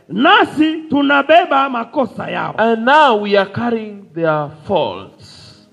nasi tunabeba makosa yao. And now we are carrying their faults.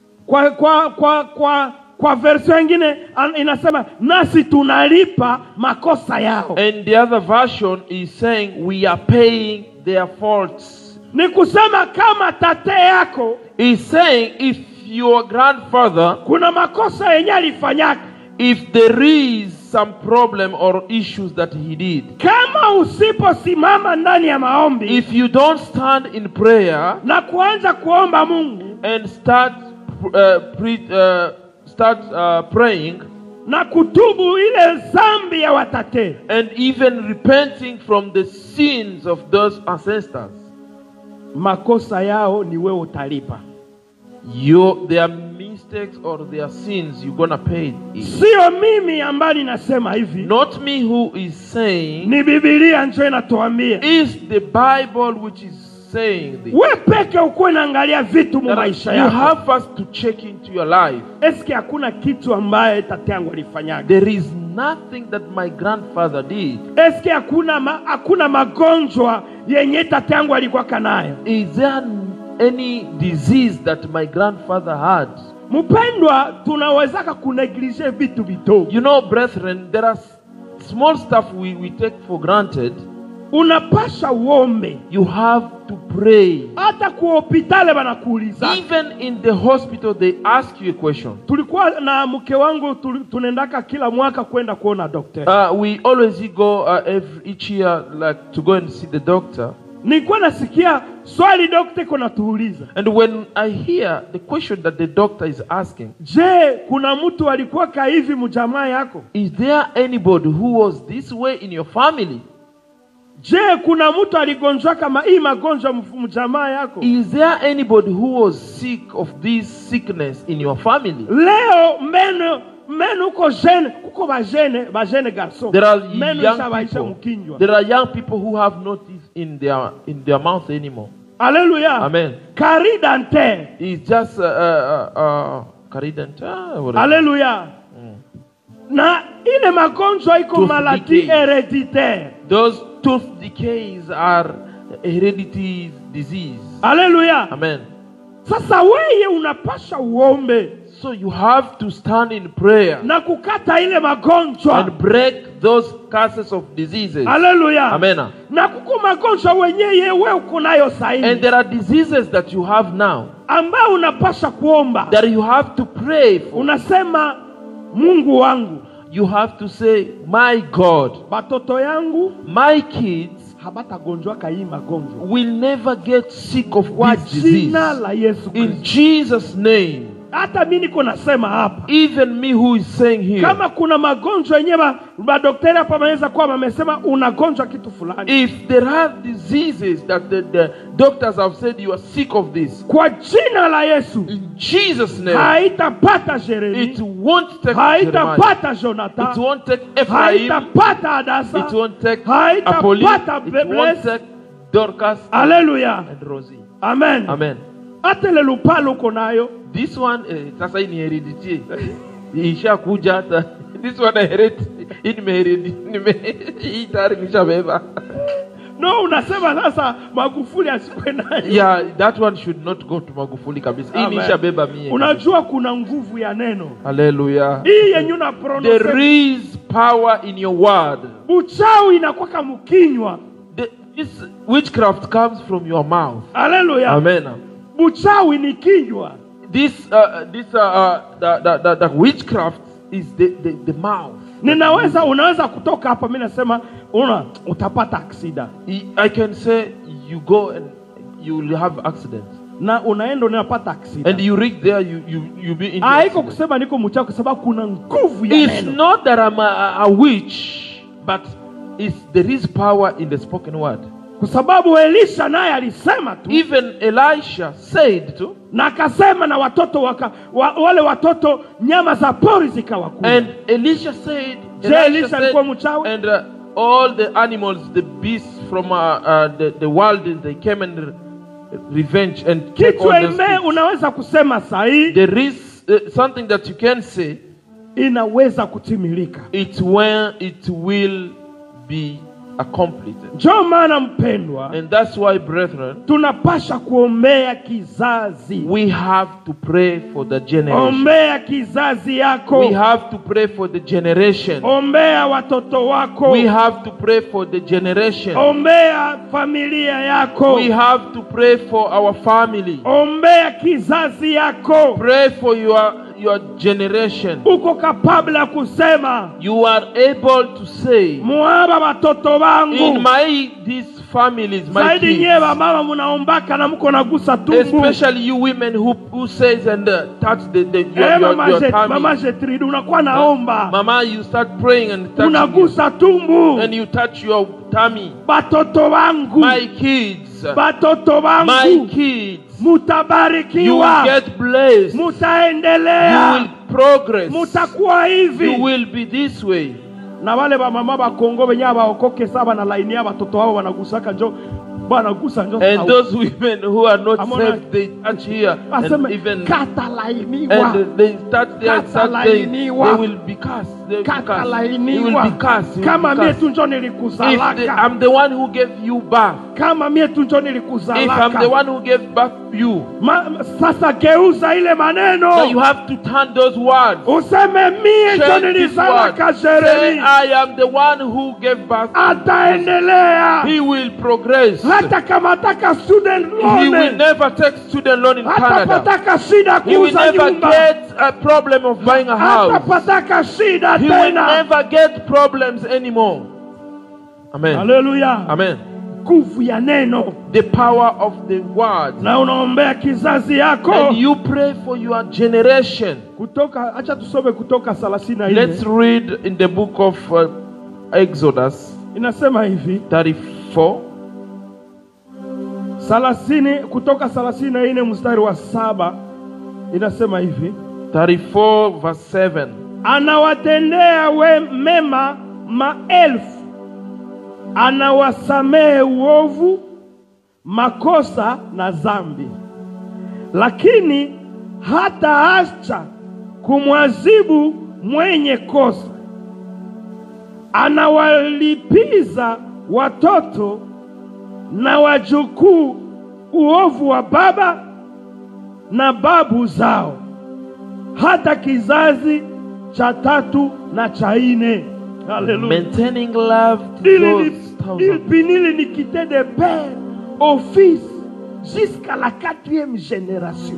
Kwa verse nyingine inasema nasi tunalipa makosa yao. And the other version is saying we are paying their faults. Ni kusema kama tate yako is saying if your grandfather, kuna makosa yenye alifanyaka, if there is some problem or issues that he did, kama usiposimama ndani ya maombi, if you don't stand in prayer na kuanza kuomba Mungu and start praying na kutubu ile zambi ya watate, and even repenting from the sins of those ancestors, makosa yao ni wewe utalipa. Their mistakes or their sins, you're gonna pay it. Sio mimi ambaye nasema hivi. Not me who is saying. Ni Biblia ndio inatuambia. Is the Bible which is saying this. Wewe peke uko naangalia vitu mu maisha yako. You have first to check into your life. Eske hakuna kitu ambaye tate yangu alifanyaka? There is nothing that my grandfather did. Eske hakuna magonjwa yenye tate yangu alikuwa kanayo? Is there any disease that my grandfather had? Mpendwa, tunawezaka kuneglige vitu vidogo. You know, brethren, there are small stuff we take for granted. Unapasha uombe. You have to pray. Hata ku hospitali banakuuliza. Even in the hospital they ask you a question. Tulikuwa na mke wangu tunaendaka kila mwaka kwenda kuona doctor. We always go each year like to go and see the doctor. Nilikuwa nasikia swali doctor kuna tuuliza. And when I hear the question that the doctor is asking, je, kuna mtu alikuwa hivi mjamaa yako? Is there anybody who was this way in your family? Je, kuna mtu aligonjwa kama hii magonjwa mjamaa yako? Is there anybody who was sick of this sickness in your family? Leo meno uko jeune, kuko ba jeune garçon. There are young people who have no teeth in their mouth anymore. Hallelujah. Amen. Carie dentaire. It's just carie dentaire. Hallelujah. Na ile magonjwa iko maladie hereditaire. Those tooth decays are hereditary disease. Hallelujah. Amen. Sasa wewe unapasha uombe. So you have to stand in prayer. Na kukata ile magonjwa. And break those curses of diseases. Hallelujah. Amen. Na kuko magonjwa wenyewe wewe uko nayo sasa. And there are diseases that you have now. Ambao unapasha kuomba. That you have to pray for. Unasema Mungu wangu. You have to say, my God, batoto yangu, my kids habatagonjwa hii magonjwa. Will never get sick of this disease. In Jesus' name. Hata mimi niko nasema hapa. Even me who is saying here. Kama kuna magonjwa yenyewe daktari hapa wanaweza kuwa wamesema unagonjwa kitu fulani. If there are diseases that the doctors have said you are sick of this. Kwa jina la Yesu. In Jesus' name. Haitapata Jeremy. It won't take haitapata Jonathan. It won't take Ephraim. Haitapata Adasa. It won't take Apolli. It won't take Dorcas. Hallelujah. And Rosie. Amen. Amen. Atele lupalo konayo. This one sasa ni heredity. Isha kuja hata. This one heredity. Hii tayari nishabeba. No, unasema sasa Magufuli asikwe nayo. Yeah, that one should not go to Magufuli kabisa. Hii nishabeba mie. Unajua kuna nguvu ya neno. Hallelujah. Hii yenye una pronounce. There is power in your word. Uchawi inakuwa kama kinywa. This witchcraft comes from your mouth. Hallelujah. Amen. Uchawi ni kinywa. The witchcraft is the mouth. Unaweza kutoka hapa mimi nasema utapata accident. I can say you go and you will have accident. Na unaenda unapata accident. And you reach there you be in. Haiko kusema niko mchawi kwa sababu kuna nguvu ya neno. It's not that I'm a witch, but there is power in the spoken word. Kwa sababu Elisha naye alisema tu. Even Elisha said to. Na akasema na watoto wale watoto nyama za pori zikawakula. And Elisha said. Elisha alikuwa mchawi. And all the animals, the beasts from the wild, they came and revenge and take all the. Unaweza kusema sahi. There is something that you can say. Inaweza kutimilika. It will be accomplish it. Ndio maana mpendwa, And that's why, brethren, tunapasha kuombea kizazi. we have to pray for the generation. Ombea kizazi yako. We have to pray for the generation. Ombea watoto wako. We have to pray for the generation. Ombea familia yako. We have to pray for our family. Ombea kizazi yako. Pray for your generation. Uko kapabla ya kusema, You are able to say, muaba watoto wangu. in these families, my Zaidi nyewe kids, mama munaombaka na mko nagusa tumbu. especially you women who says and touch your tummy. Mama Jetrid unakuwa naomba. Mama, you start praying and touching Unagusa tumbu. and you touch your tummy. Batoto wangu. My kids, Batoto wangu. my kids, you Mutabarikiwa. will get blessed. You Mutaendelea. will progress. Mutakuwa hivi. You will be this way. Na wale ba mama ba Kongo wenye baokoke saba na laini ya watoto wao wanagusaka njo banagusa njo. And those women who are not Amona- saved, they touch here and Aseme even kata lainiwa. and they start there and start saying they Katalainiwa. will be cast. They will be Kata cast. They lainiwa. will be cast. They will Kama be mie cast. tu njo If nilikuzalaka. I'm the one who gave you birth, Kama mie tu njo if I'm the nilikuzalaka. one who gave birth to you, Sasa geuza ile then you maneno. have to turn those words. Useme mie njo Change this word. nilizalaka Say, Jeremi. I am the one who gave birth. Ataendelea. He will progress. Hata kama ataka student He will loan. never take student loan in Hata Canada. pataka shida He will kuuza never nyumba. get a problem of buying a Hata house. pataka shida He will tena. never get problems anymore. Amen. Haleluya. Amen. Nguvu ya neno. The power of the word. Na unaombea kizazi yako. And you pray for your generation. Kutoka, acha tusome Kutoka 34. Let's read in the book of Exodus Inasema hivi. 34. 30 Kutoka 34 mstari wa 7 inasema hivi. 34 verse 7. Anawatendea mema maelfu. Anawasamehe uovu, makosa na dhambi. Lakini hataacha kumwadhibu mwenye kosa. Anawalipiza watoto na wajukuu uovu wa baba na babu zao, hata kizazi cha 3 na cha 4. Hallelujah. Maintaining love to those Il thousands. punit l'iniquité des pères aux fils jusqu'à la 4e génération.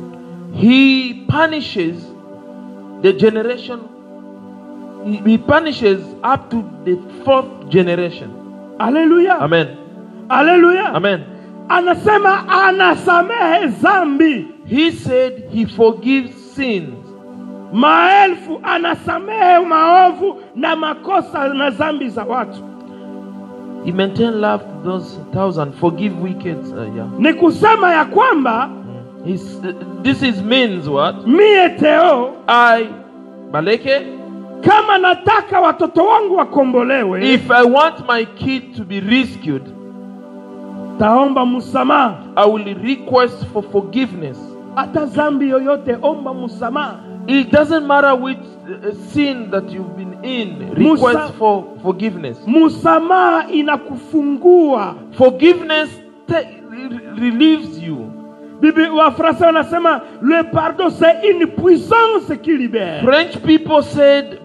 He punishes the generation. He punishes up to the 4th generation. Alléluia. Amen. Alléluia. Amen. Anasema anasamehe zambi. He said he forgives sins. Maelfu anasamehe maovu na makosa na zambi za watu. He maintains love to those 1,000. Forgive wicked. Yeah. Ni kusema ya kwamba This is means what? mie Teo, I, Baleke, kama nataka watoto wangu wakombolewe, if I want my kid to be rescued, taomba msamaha. I will request for forgiveness. Hata zambi yoyote omba msamaha. It doesn't matter which sin that you've been in, request for forgiveness. Msamaha inakufungua. Forgiveness relieves you. Bibi wa Français wanasema le pardon c'est une puissance qui libère. French people said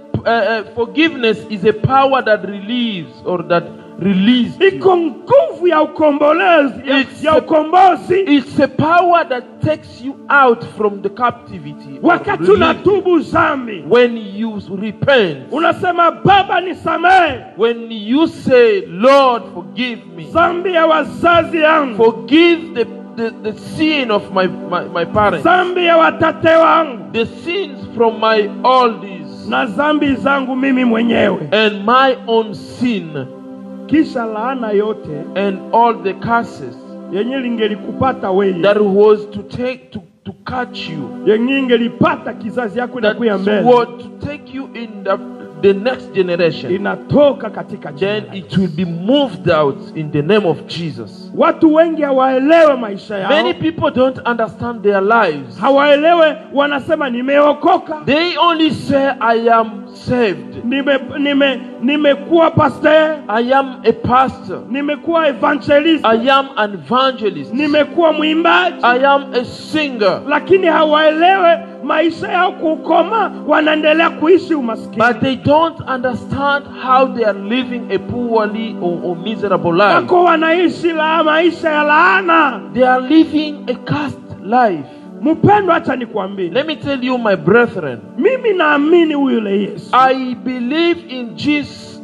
forgiveness is a power that relieves or that releases. Iko nguvu ya ukombolezi ya ukombozi. It's a power that takes you out from the captivity. Wakati unatubu zambi, when you repent, unasema Baba nisamehe. when you say, Lord, forgive me, Zambi ya wazazi yangu, forgive the sin of my parents, zambi ya watate wangu, the sins from my oldies, na zambi zangu mimi mwenyewe, and my own sin, kisha laana yote and all the curses yenye lingelikupata wewe, that was to catch you, yenye ingelipata kizazi yako na that kuya mbele, was to take you in the next generation, inatoka katika jina. then it will be moved out in the name of Jesus. Watu wengi hawaelewe maisha yao. Many people don't understand their lives. Hawaelewe, wanasema nimeokoka. They only say, I am saved. Nimekuwa pastor. I am a pastor. Nimekuwa evangelist. I am an evangelist. Nimekuwa mwimbaji. I am a singer. Lakini hawaelewe maisha yao kukoma, wanaendelea kuishi umaskini. But they don't understand how they are living a poorly or miserable life. Wako wanaishi maisha ya laana. They are living a cursed life. Mpendwa, acha nikwambie. Let me tell you, my brethren. Mimi naamini yule Yesu. I believe in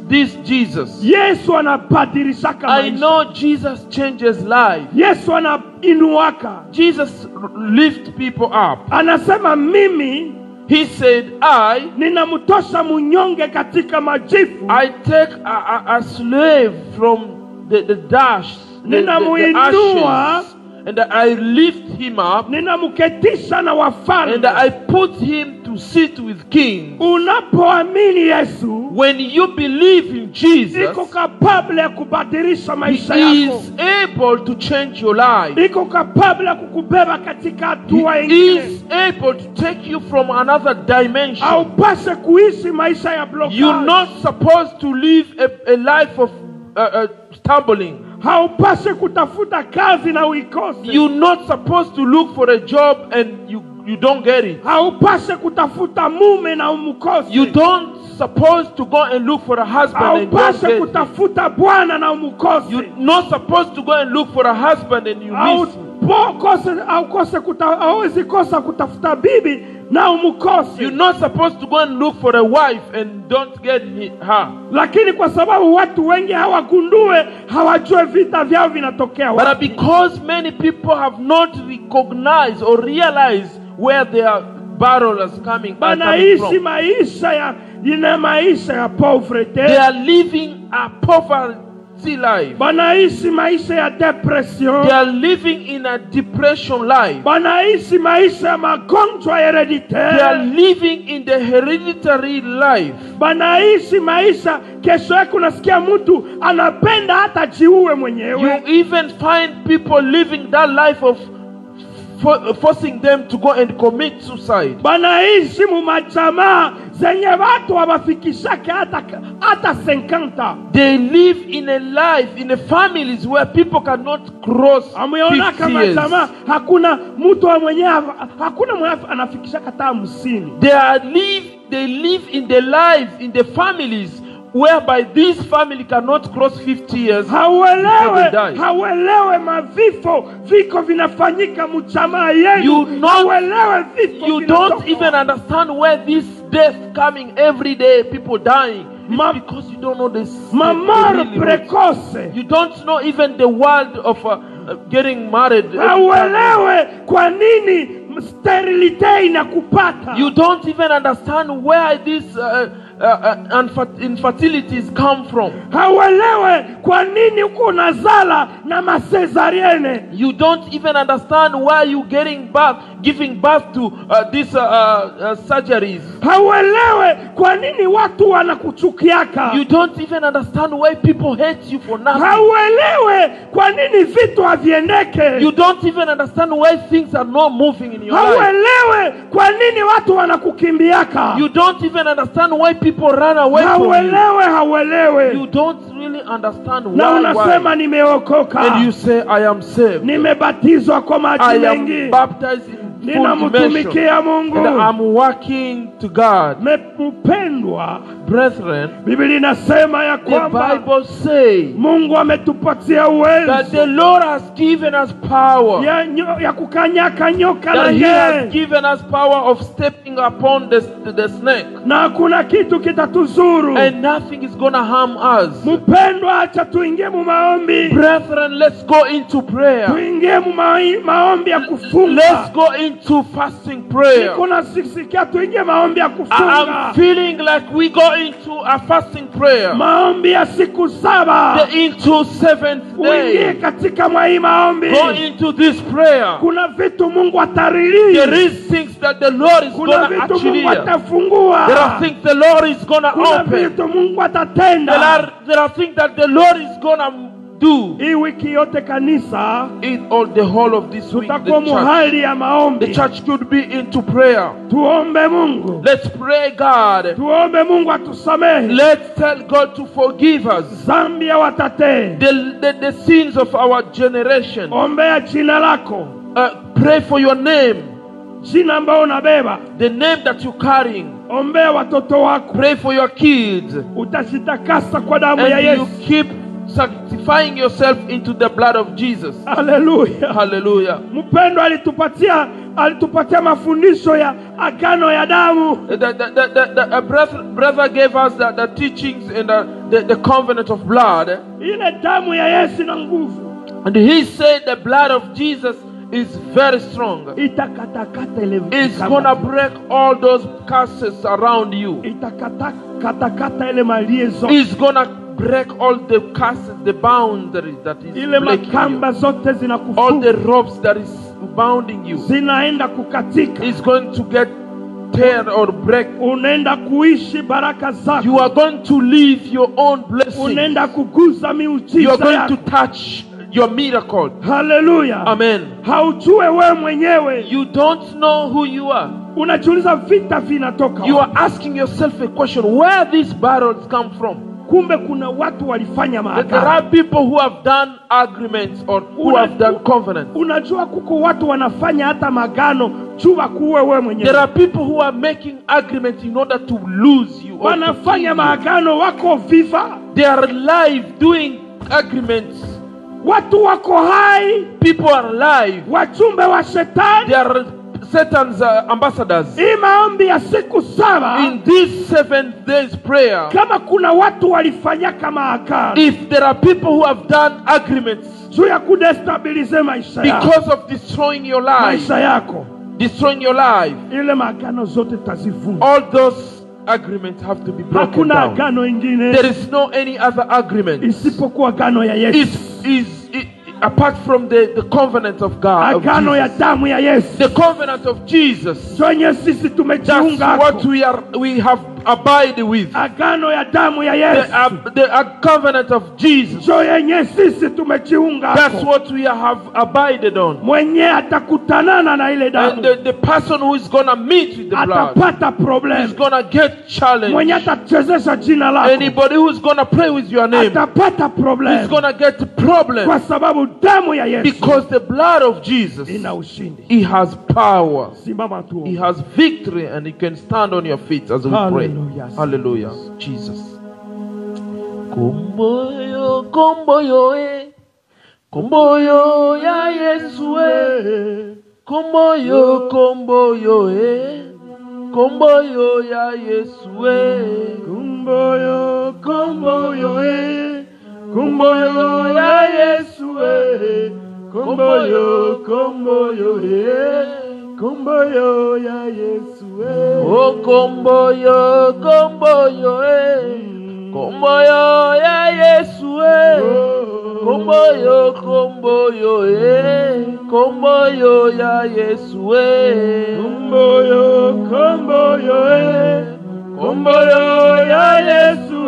this Jesus. Yesu anabadilisha maisha. I know Jesus changes life. Yesu anainuaka. Jesus lifts people up. Anasema mimi, he said, ninamtosha mnyonge katika majifu. I take a slave from the ashes, and I lift him up, ninamuketisha na wafalme, and I put him to sit with kings. Unapoamini Yesu, when you believe in Jesus, iko capable ya kubadilisha maisha yako. He is able to change your life. Iko capable ya kukubeba katika hatua nyingine. He is able to take you from another dimension. Haupaswi kuishi maisha ya blockage. You're not supposed to live a life of stumbling. Haupaswi kutafuta kazi na uikose. You're not supposed to look for a job and you don't get it. Haupaswi kutafuta mume na umkose. You don't supposed to go and look for a husband and don't get kutafuta bwana na umkose. You're not supposed to go and look for a husband and you miss him. Hauwezi kosa kutafuta bibi na umkose. You're not supposed to go and look for a wife and don't get her. Lakini kwa sababu watu wengi hawagundue, hawajue vita vyao vinatokea wapi. But because many people have not recognized or realized where their battle is coming from. maisha ya poverty. They are living a poverty life. Banaishi maisha ya depression. They are living in a depression life. Banaishi maisha ya magonjwa hereditary. They are living in the hereditary life. Banaishi maisha, kesho yake unasikia mtu anapenda hata jiue mwenyewe. You even find people living that life of forcing them to go and commit suicide. Banaishi mumajamaa zenye watu hawafikishake hata 50. They live in a life, in a families where people cannot cross 50 years. Hakuna mtu mwenye anafikishaka hata 50. They live in the life, in the families whereby this family cannot cross 50 years. Hawelewe mavifo viko vinafanyika mjamaa yenu. You don't even understand where this death coming every day, people dying. Because you don't know this. Precoce. You don't know even the world of getting married. Hawelewe kwa nini sterility inakupata. You don't even understand where this infertilities come from. Hawelewe kwa nini uko nazala na masezariene. You don't even understand why you giving birth to these surgeries. Hawelewe kwa nini watu wanakuchukiaka. You don't even understand why people hate you for nothing. Hawelewe kwa nini vitu haviendeke. You don't even understand why things are not moving in your life. Hawelewe kwa nini watu wanakukimbiaka. You don't even understand why people run away from you. Hawelewe. You don't really understand why. Na unasema nimeokoka. And you say I am saved. Nimebatizwa kwa maji mengi. I am baptized in ninamtumikia Mungu. And I'm working to God. Mpendwa, brethren, Biblia inasema ya kwamba the Bible says Mungu ametupatia uwezo that the Lord has given us power, ya kukanyaka nyoka na He has given us power of stepping upon the snake, na hakuna kitu kitatuzuru, and nothing is gonna harm us. Mpendwa, acha tuingie mu maombi. Brethren, let's go into prayer. Tuingie mu maombi ya kufunga. Let's go into fasting prayer. Kuna sikia tuingie maombi ya kufunga. I'm feeling like we go into a fasting prayer. Maombi ya siku 7. Into 7th day. Uingie katika maombi. Go into this prayer. Kuna vitu Mungu atarelease. There is things that the Lord is gonna actually. There are things the Lord is gonna open. Kuna vitu Mungu atatenda. There are things that the Lord is gonna do hii wiki yote kanisa in all the whole of this week, tutakuwa muhali ya the maombi. church could be into prayer. Tuombe Mungu. Let's pray God. Tuombe Mungu atusamehe Let's tell God to forgive us dhambi ya watate. the sins of our generation. Ombea jina lako, Pray for your name, jina ambao unabeba. the name that you're carrying. Ombea watoto wako, Pray for your kids. utajitakasa kwa damu ya And you Yesu. keep sanctifying yourself into the blood of Jesus. Haleluya. Hallelujah. Mpendo alitupatia mafundisho ya agano ya damu. The brother gave us the teachings and the covenant of blood. Ile damu ya Yesu ina nguvu. And he said the blood of Jesus is very strong. Itakatakata ile It's gonna break all those curses around you. Itakatakata ile maliezo. It's gonna break all the curses, the boundary that is Ile breaking makamba you. zote All zinakufunga. the ropes that is bounding you. Zinaenda kukatika. It's going to get tear or break. Unaenda kuishi baraka zako. You are going to live your own blessing. Unaenda kuguza You miujiza are going to yako. touch your miracle. Haleluya. Amen. Haujue wewe mwenyewe. You don't know who you are. Unajiuliza vita vinatoka. You are asking yourself a question, where these battles come from? Kumbe kuna watu walifanya There are maagano. people who have done agreements or who have done covenants. Unajua kuko watu wanafanya hata magano jua kuwe wewe mwenyewe. There are people who are making agreements in order to lose you. Or to Wanafanya kill you. maagano wako viva. They are alive doing agreements. Watu wako hai. People are alive. Wajumbe wa shetani. They are Satan's ambassadors. Hii maombi ya siku 7. In this 7 days prayer, Kama kuna watu walifanyaka maagano. if there are people who have done agreements Juu ya kudestabilize maisha yako. because of destroying your life, Maisha yako. destroying your life, Ile maagano zote tazivunja. all those agreements have to be broken Hakuna down. agano ingine There is no any other agreement. isipokuwa agano ya Yesu. Apart from the covenant of God, of Agano ya Jesus. damu ya Yesu. The covenant of Jesus. Sonye sisi That's tumejiunga. what we have abided with. Agano ya damu ya Yesu. The covenant of Jesus. Jo yenye sisi tumejiunga. That's what we have abided on. Mwenye atakutanana na ile damu. And the person who is gonna meet with the blood atapata problem. is gonna get challenged. Mwenye atachezesha jina lako. Anybody who is gonna pray with your name atapata problem. is gonna get problem. Kwa sababu damu ya Yesu Because the blood of Jesus, ina ushindi. He has power. Simama tu. He has victory, and you can stand on your feet as we pray. Hallelujah. Hallelujah. Jesus. Komboyo, komboyo, komboyo ya Yesu, komboyo, komboyo, komboyo ya Yesu, Komboyo, komboyo, komboyo ya Yesu, komboyo, komboyo, komboyo ya Yesu, oh komboyo, komboyo, komboyo ya Yesu, komboyo, komboyo, komboyo ya Yesu, komboyo, komboyo, komboyo ya Yesu,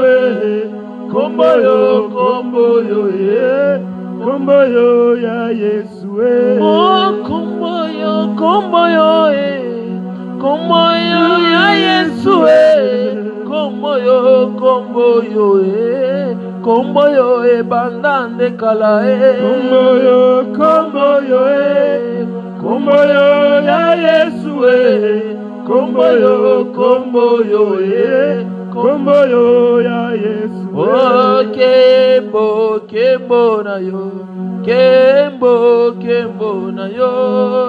komboyo, komboyo, komboyo ya Yesu, oh komboyo, komboyo, komboyo ya Yesu, komboyo, komboyo, komboyo bandande kala, komboyo, komboyo, komboyo ya Yesu, komboyo, komboyo, komboyo ya Yesu, oh kembo, kembo na yo, kembo, kembo na yo,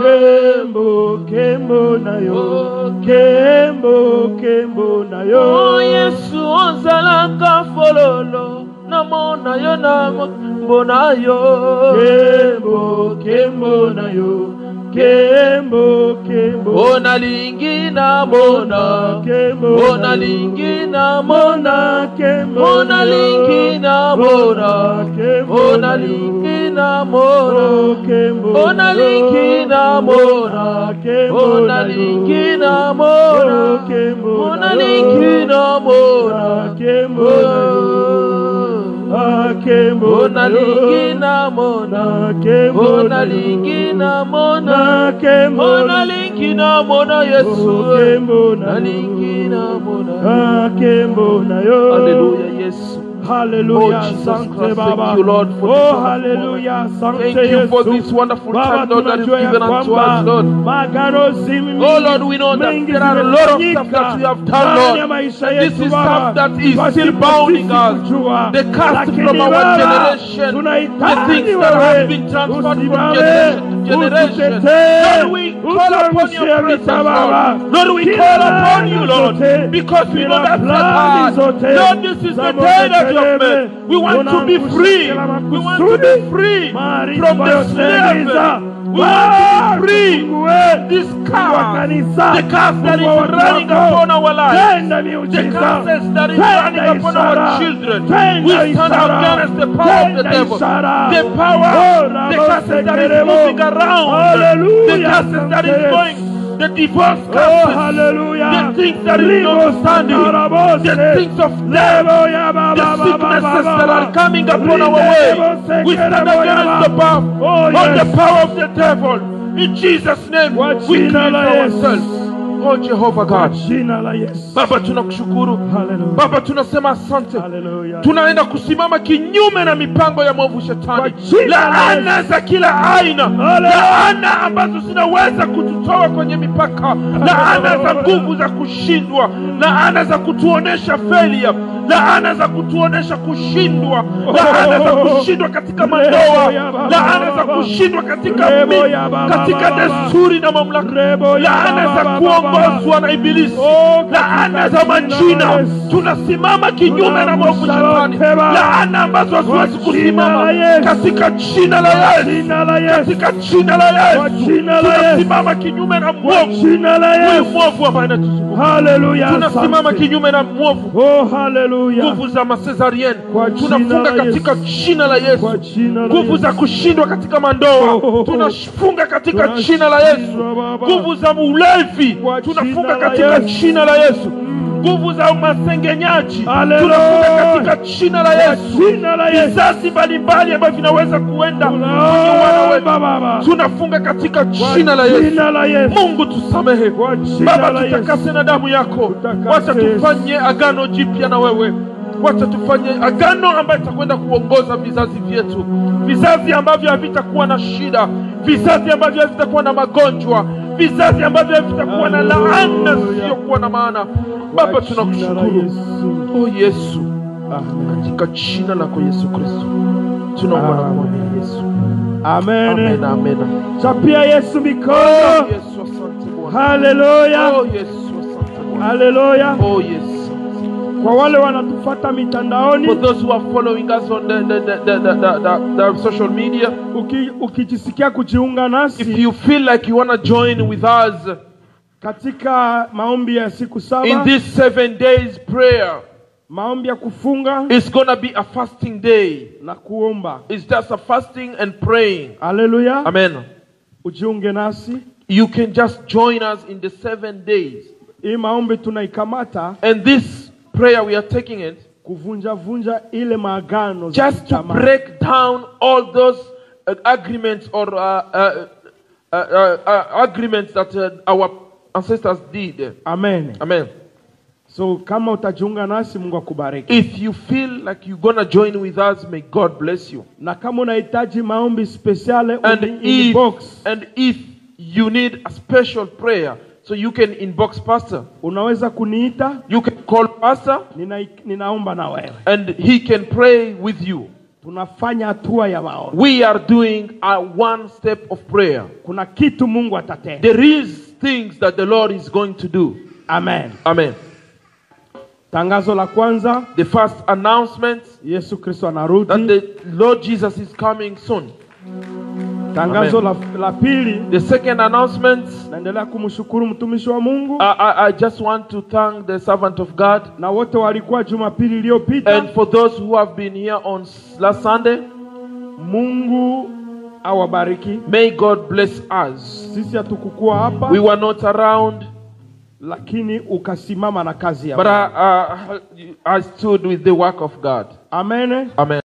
kembo, kembo na yo, kembo, kembo na yo, oh Yesu ozalaka fololo, namona yo nambo na yo, kembo, kembo na yo, kembo, kembo, ona lingi na mona, kembo, ona lingi na mona, kembo, ona lingi na mona, ona lingi na mona, kembo, ona lingi na mona, ona lingi na mona, ona lingi na mona, kembo, oh. Mona lingina mona. Mona lingina mona. Mona lingina mona Yesu. Mona lingina mona. Hallelujah, yes. Hallelujah, Oh, Jesus Sante Christ, Baba. thank you, Lord, for this Oh, wonderful hallelujah, moment. Sante Thank you for Yesu. this wonderful Baba, time, Lord, that you've tunajua ya given unto kwamba us, Lord. maagano zimi Oh, Lord, we know that mengi there are a lot of stuff zimefanyika that we have done, ndani Lord. ya maisha And this yetu, is Baba, stuff that is still pasipo bounding sisi us. kujua. The cast Lakini from our Baba, generation, the tunahitaji things that wewe have been transferred from usimame, generation to generation. ututetee, Lord, we call upon your utuamshie presence, vita, Baba. Lord. Lord, we Kila call upon laana you, Lord, zote, because we know kila that's the plani heart. zote Lord, this is za the day that you have Mwokozi. made. We want to be free. We want to be free from the slavery. We want to be free. This curse, the curse that is running upon our lives, the curses that is running upon our children. We stand against the power of the devil, the power, the curses that is moving around, the curses that is going, the divorce curses, the things that is not standing, the things of death, the sicknesses that are coming upon our way. We stand against the power, the power of the devil. In Jesus' name, we cleanse ourselves. Oh Jehovah God, Baba tunakushukuru. Baba tunasema asante. Tunaenda kusimama kinyume na mipango ya mwovu shetani. Laana za kila aina, laana ambazo zinaweza kututoa kwenye mipaka, laana za nguvu za kushindwa, laana za kutuonesha failure, laana za kutuonesha kushindwa, laana za kushindwa katika mandoa, laana za kushindwa katika desturi na mamlaka, laana za kuongozwa na ibilisi, laana za majina. Tunasimama kinyume na mwovu shetani, laana ambazo haziwezi kusimama katika jina la Yesu, katika jina la Yesu. Tunasimama kinyume na mwovu, mwovu ambaye anatuzunguka. Hallelujah. Tunasimama kinyume na mwovu. Oh hallelujah. Nguvu za masezarien tunafunga katika jina la Yesu. Nguvu za kushindwa katika mandoa tunafunga katika jina la Yesu. Nguvu za ulevi tunafunga katika jina la Yesu. Nguvu za masengenyaji tunafunga katika jina la Yesu. Vizazi mbalimbali ambavyo vinaweza kuenda kwenye wana wetu tunafunga katika jina la Yesu. Mungu tusamehe Baba, tutakase na damu yako. Wacha tufanye agano jipya na wewe. Wacha tufanye agano ambayo itakwenda kuongoza vizazi vyetu, vizazi ambavyo havitakuwa na shida, vizazi ambavyo havitakuwa na magonjwa, vizazi ambavyo havitakuwa na laana isiyokuwa na maana. Baba tunakushukuru. Oh Yesu, katika jina lako Yesu Kristo tunaomba na kuamini Yesu. Amen. Amen. Amen. Chapia Yesu mikono. Oh Yesu asante Bwana. Hallelujah. Oh Yesu asante Bwana. Hallelujah. Oh Yesu. Kwa wale wanatufuata mitandaoni, for those who are following us on the social media, ukijisikia kujiunga nasi, if you feel like you want to join with us katika maombi ya siku 7, in this 7 days prayer, maombi ya kufunga, it's going to be a fasting day na kuomba. It's just a fasting and praying. Hallelujah. Amen. Ujiunge nasi. You can just join us in the 7 days. Hii maombi tunaikamata, and this prayer we are taking it kuvunja ile maagano, just to break down all those agreements or agreements that our ancestors did. Amen. Amen. So kama utajiunga nasi, Mungu akubariki. If you feel like you're going to join with us, may God bless you. Na kama unahitaji maombi speciale, inbox. And if you need a special prayer, so you can inbox pastor. Unaweza kuniita. You can call pastor. Ninaomba na wewe. And he can pray with you. Tunafanya hatua ya maombi. We are doing a one step of prayer. Kuna kitu Mungu atatenda. There is things that the Lord is going to do. Amen. Amen. Tangazo la kwanza, the first announcement, Yesu Kristo anarudi, that the Lord Jesus is coming soon. Tangazo la pili, the second announcement, naendelea kumshukuru mtumishi wa Mungu. I just want to thank the servant of God, na wote walikuwa Jumapili iliyopita, and for those who have been here on last Sunday. Mungu awabariki. May God bless us. Sisi hatukukua hapa, we were not around, lakini ukasimama na kazi ya Mungu. But I stood with the work of God. Amen. Amen.